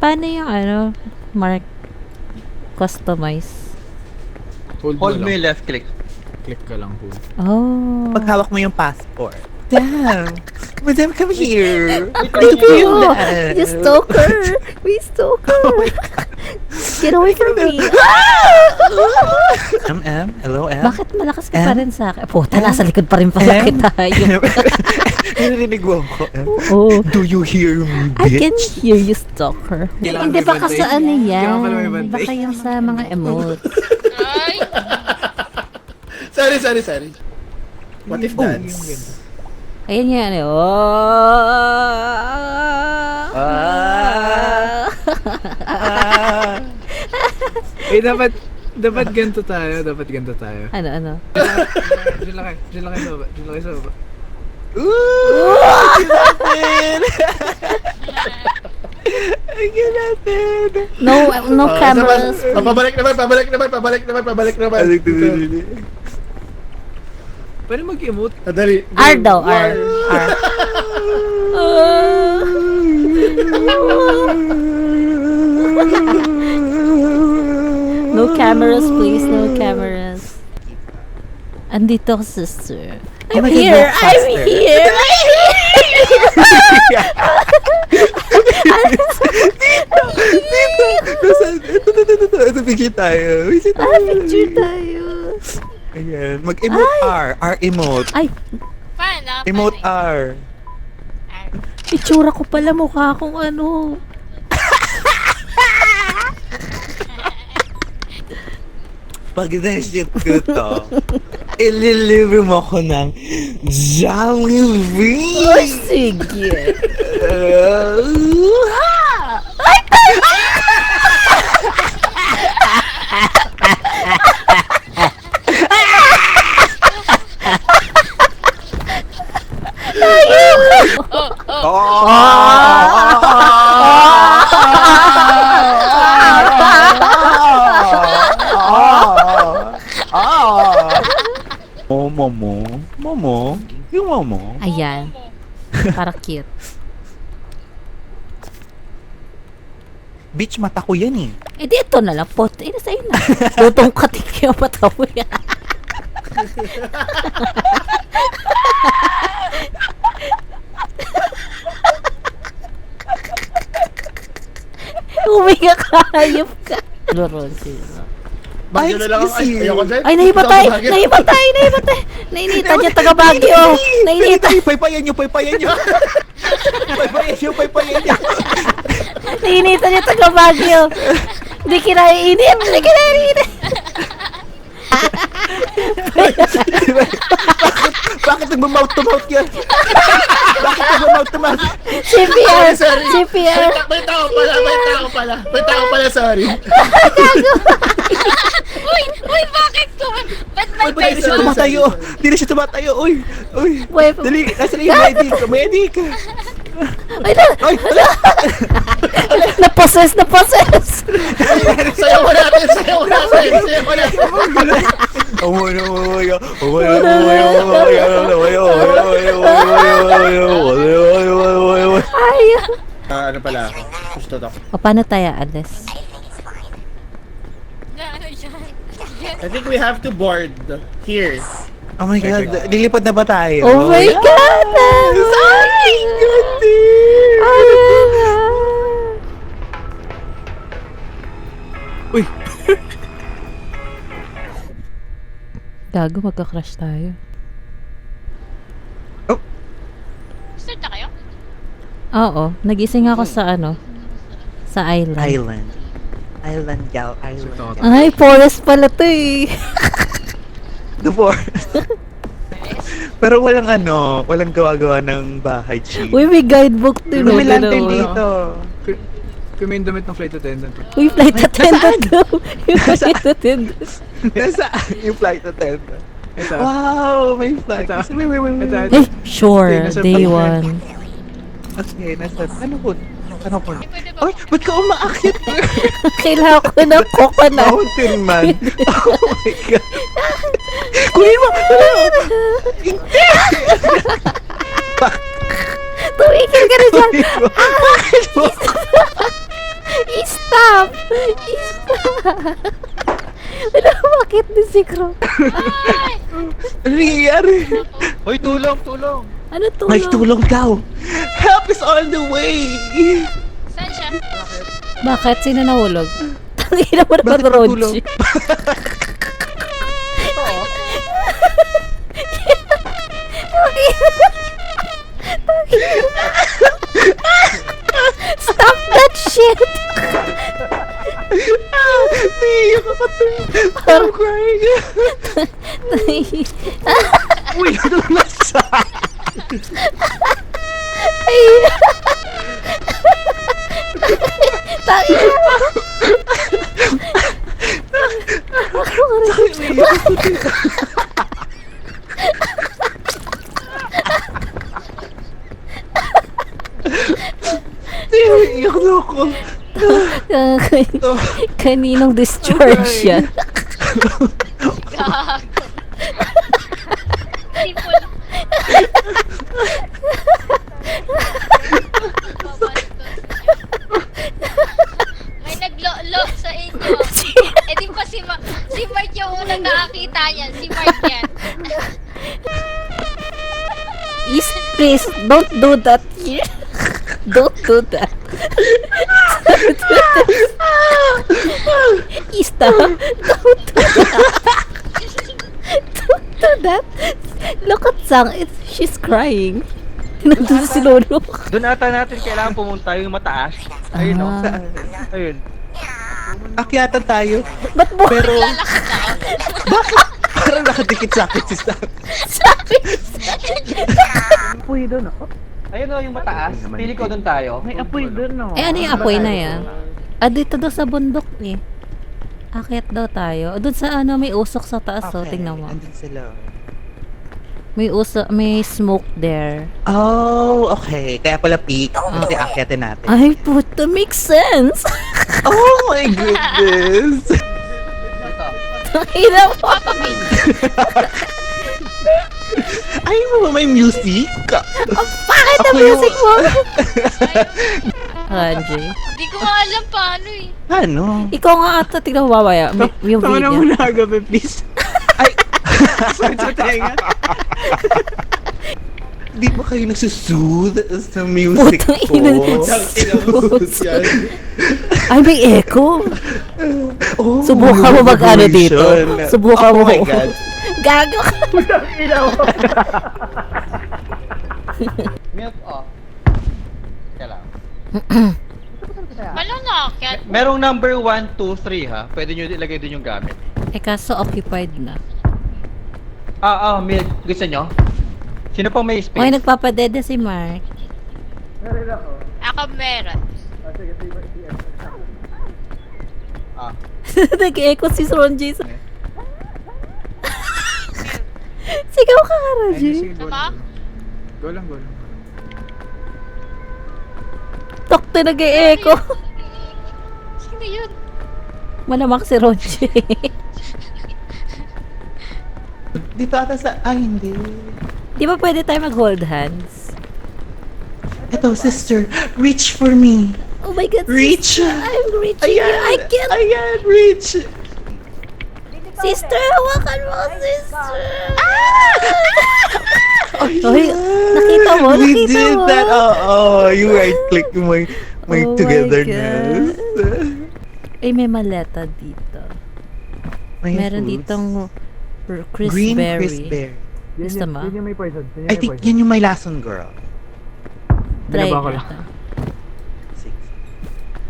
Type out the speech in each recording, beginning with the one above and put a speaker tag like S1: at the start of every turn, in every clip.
S1: Paano yung Mark, customize?
S2: Hold
S3: Hold
S2: mo
S3: mo
S2: lang.
S3: yung left click.
S2: Click ka lang, hold.
S1: Oh.
S4: Paghawak mo yung passport. Damn! Madam, come here!
S1: You! You stalker! We stalker! Get away from me!
S4: Hello, M?
S1: Bakit malakas ka pa rin sa akin? Puta, nasa likod pa rin pala kita.
S4: Narinig mo ko, M?
S1: Oo.
S4: Do you hear me,
S1: I can
S4: bitch?
S1: hear you, stalker.
S2: Kailangan
S1: Hindi
S2: may
S1: baka
S2: bantay.
S1: sa ano yan.
S2: Kailangan pala may bantay.
S1: Baka yung sa mga emotes.
S5: Ay!
S6: Sorry. What if that's...
S1: Ayan yan. Oh.
S2: Dapat ganito tayo.
S1: Ano?
S2: Diyan lang kayo sa baba.
S4: Ay, natin!
S1: No cameras.
S6: Pabalik naman.
S2: Pwede mag-emote.
S6: Dali.
S1: R daw, R. No cameras, please. No cameras. Andito ako, sister. I'm here.
S4: Ito, picture tayo.
S1: Picture tayo.
S4: Ayan, mag-emote R. R emote.
S1: Ay,
S5: Paano?
S4: Emote R.
S1: itsura ko pala mukha akong ano.
S4: Pag na-shit ko to, ililibre mo ko ng Jollibee!
S1: Ay, sige.
S4: Momo, yung momo.
S1: Ayan. Para cute.
S4: Bitch, mata ko yan eh.
S1: Eh, di ito na lang. Ina sa'yo na. Lutong katik yung mata mo yan. Umiga ka, hayop ka. Loron sila.
S6: Bagyo na lang ako. Ay, ayoko dyan.
S1: Ay, nahibatay! Nainita niya taga Baguio! Nainita!
S4: Paypayan nyo. Paypayan nyo.
S1: Nainita niya taga Baguio! Hindi kinaiinit!
S4: Bakit nagmamouth to mouth yan? Bakit nagmamouth to mouth?
S1: CPR!
S6: Sorry.
S1: CPR!
S6: May tao pala, sorry.
S5: Uy, bakit ko? Ba't may
S4: Hindi na siya tumatayo. Hindi na siya tumatayo. Uy.
S1: Wait,
S4: Dali, nasa na yung medic.
S1: ay na!
S4: Ay, hala.
S1: Naposes!
S6: Sayaw mo natin.
S1: Ay!
S6: Ano pala ako? Gusto to.
S1: O, paano tayo, Ades?
S5: Ano yan?
S6: I think we have to board here.
S4: Oh my God, lilipad na ba tayo?
S1: Oh my God!
S4: Ay, God!
S2: Uy!
S1: Gago, magka-crush tayo.
S5: Start na kayo?
S1: Oo, nagising ako sa sa island.
S4: Island gal.
S1: Ay, forest pala to eh.
S4: The forest. Pero walang gawa-gawa ng bahay, chief.
S1: Uy, may guidebook din.
S4: May
S1: oh,
S4: lantern
S1: dalawa.
S4: dito.
S2: Kung may damit ng flight attendant.
S1: Uy, flight attendant daw. Yung flight attendant.
S4: Nasa yung flight attendant.
S2: Ito.
S4: Wow, may flight.
S2: Ito.
S4: Wait.
S2: Ito.
S1: Eh, sure,
S2: Okay, nasa
S1: day
S2: flight.
S1: 1.
S4: Okay, nasa, ano po?
S5: Pwede ba?
S4: Ay, ba't ka umaakit?
S1: Kailangan ko ng coconut.
S4: Mountain man. Oh my God. Kunin mo! Hindi!
S1: Wala, bakit ni si Crow?
S5: Ay!
S4: Ano nangyayari?
S3: Hoy, tulong, tulong!
S1: Ano to?
S4: May tulong daw. Help is on the way.
S5: Saan siya?
S1: Bakit? Sino nahulog? Tangina mo naman,
S4: Bakit may tulong?
S1: Ronchi. Stop that shit!
S4: Naiiyak ako to. I'm crying. Uy, lumasa. Naiiyak na ako.
S1: Kaninong discharge yan?
S5: Gago. Tipo na. May naglo-lo sa inyo. Eh di pa si Mark yung unang nakakita niyan. Si Mark yan.
S1: Please, don't do that here. Don't do that. Stop. Don't do that. Don't do that. Look at Sang. She's crying. Nandun si Lolo.
S3: Doon ata natin kailangan pumunta yung mataas. Ayun, no? Ayun.
S4: Akyatan tayo.
S1: Ba't mo?
S4: Pero,
S5: Lalakad ako.
S4: bakit? Parang nakadikit sa akin si Sam.
S1: Sabi.
S3: Apoy doon, oh. Ayun, no, yung mataas. Pili ko doon tayo. May apoy doon, no?
S1: Eh, ano yung apoy na yan? Dito daw sa bundok eh. Akyat daw tayo. Doon sa ano, may usok sa taas, oh. Tingnan mo.
S4: Andun sila.
S1: May usok, may smoke there.
S4: Oh, okay. Kaya pala peak. Kasi akyatin natin.
S1: Ay, puto, makes sense.
S4: Oh my goodness!
S1: Tangina mo.
S5: Papapin.
S4: Ay, mo may music!
S1: Bakit ang music mo? Ranji.
S5: Hindi ko nga alam paano eh.
S4: Ano?
S1: Ikaw nga ata, tignan mo babaya. Yung
S2: Tama na
S1: video.
S2: muna gabi, please.
S4: Ay!
S2: Sakit sa tenga.
S4: Di ba kayo nagsusoothe sa music
S1: Putang
S4: ko?
S1: ina.
S6: Yan.
S1: Ay, may echo.
S4: Oh,
S1: Subukan mo mag-ano dito.
S4: vibration.
S1: Subukan mo.
S4: Oh my God.
S1: Gago ka.
S3: Milk, oh. Teka lang.
S5: Malo na akyat.
S3: Merong number 1, 2, 3, ha? Pwede nyo ilagay din yung gamit.
S1: Eh, kaso occupied na.
S3: Milk. Gusto nyo? Sino pang may space?
S1: Okay, nagpapadede si Mark.
S5: Ako meron.
S1: Nag-echo si Ron Jason. Sigaw ka nga, Raji.
S2: Sige, go
S5: Sama?
S2: lang. Go lang, go lang.
S1: Tokte nag-echo.
S5: Sino yun?
S1: Malamak si Ron J.
S4: Dito ata sa... Ay, hindi.
S1: Di ba pwede tayo mag-hold hands?
S4: Ito, sister. Reach for me.
S1: Oh my God,
S4: Reach!
S1: sister, I'm reaching you. I can't.
S4: Ayan, reach!
S1: Sister, hawakan mo, sister.
S4: Ay,
S1: nakita mo,
S4: we
S1: nakita
S4: did
S1: mo.
S4: that. Oh, you right-click my
S1: Oh my
S4: togetherness.
S1: Ay, may maleta dito.
S4: May
S1: Meron
S4: foods.
S1: ditong
S4: Green
S1: crispberry.
S4: crispberry.
S1: Gusto mo?
S2: Yun yung may poison. Yun yung
S4: I
S2: may
S4: think
S2: poison.
S4: yan yung may lason, girl.
S1: Try
S2: Binaba ko lang.
S1: ito.
S4: Sige.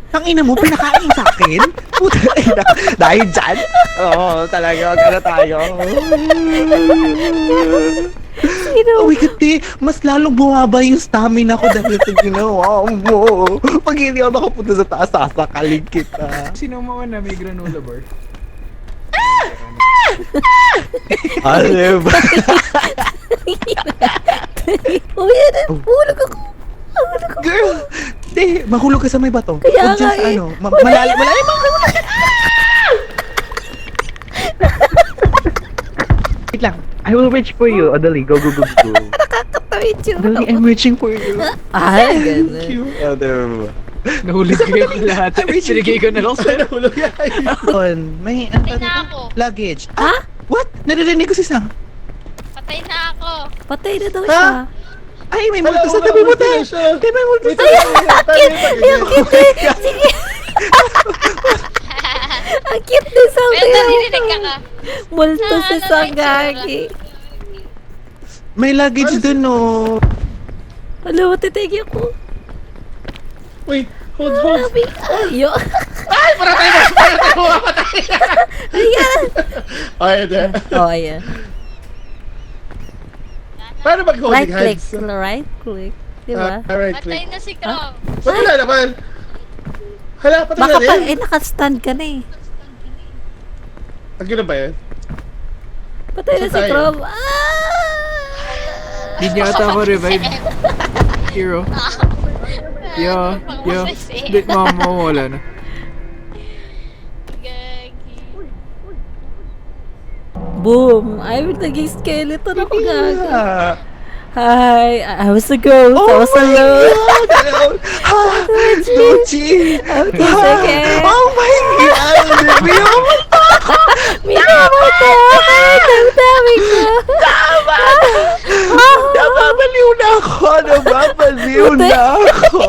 S4: Tangina mo, pinakain sa akin? Puta, ina. Dahil dyan? Oo, talaga. Gana tayo.
S1: Sino?
S4: Oh my God, mas lalong bumaba yung stamina ko dahil sa ginawa mo. Pag hindi ako nakapunta sa taas, sasakalin kita.
S2: Sino mo na may granola bar?
S4: Alam ba?
S1: Uy, hulog ako.
S4: Girl! Di, mahulog ka sa may bato.
S1: Kaya
S4: Huwag dyan
S1: nga
S4: sa
S1: eh.
S4: ano. Malalim, malalim. Wait lang. I will reach for you. Adali, go, go, go, go.
S1: Nakakatawid yun.
S4: Adali, I'm reaching for you.
S1: Ay,
S4: Thank
S1: ganun.
S4: you. Oh, there.
S2: Nahulog ko yung lahat. Sinigay ko na lang sa'yo.
S6: Nahulog yan.
S4: May
S5: Patay na ako.
S4: luggage.
S1: Ha?
S4: What? Naririnig ko si Sang.
S5: Patay na ako.
S1: Patay na daw siya.
S4: Ay, may multo sa tabi mo tayo. Tay, may multo sa tabi mo.
S1: Ang cute eh. Sige. Ang cute ni Sang.
S5: Pero naririnig ka ka.
S1: Multo si Sang, gagi.
S4: May luggage dun, oh.
S1: Alam mo, titigi ako.
S6: Wait, hold, hold.
S1: Sabi, ayo.
S6: Ay, para tayo mamatay.
S1: Ayan.
S6: Okay, then.
S1: Oh, ayan.
S6: Paano mag-holding
S1: Right click.
S6: hands?
S1: Right click. Diba?
S6: Right
S5: Patay
S6: click.
S5: na si Krong.
S6: Ba't wala naman? Hala, patay
S1: Baka
S6: na
S1: pa,
S6: rin.
S1: nakastand ka na eh.
S6: Ang gano'n ba yan?
S1: Patay na si
S6: Patay.
S1: Chrome.
S2: Hindi niya ata ako revive. Hero. Yo, yo. Hindi, mawala na.
S5: Gagi.
S1: Boom! I'm naging skeleton ako gaga.
S4: Yeah.
S1: Hi, I was a ghost. I was alone.
S4: Gucci.
S1: I'm just again.
S4: Oh my God!
S1: Minamoto! Damdami ko!
S4: Nababaliw na ako! Nababaliw na ako!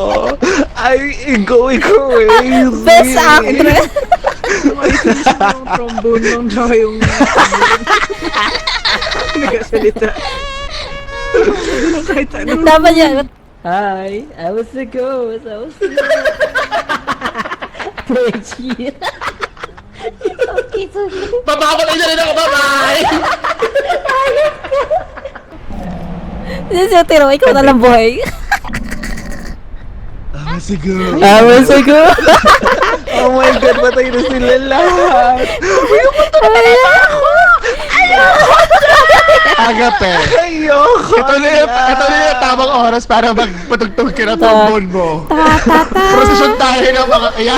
S4: I'm going crazy!
S1: Best actress!
S2: Yung trombone lang daw yung... Nagasalita. Kahit ano.
S1: Tama niya. Hi, I was a ghost. I was alone. Reggie. Okay, so
S6: Papapatay na rin ako, bye-bye!
S1: This is yung tiro, ikaw na lang buhay.
S6: Sige.
S1: I was a ghost.
S4: Oh my God! Patay na sila lahat!
S6: Agape.
S4: Ayoko!
S6: Ito na yung tamang oras para magpatugtog ka ng trombone mo.
S1: Ta ta ta.
S6: Prosesyon tayo ng mga kaya.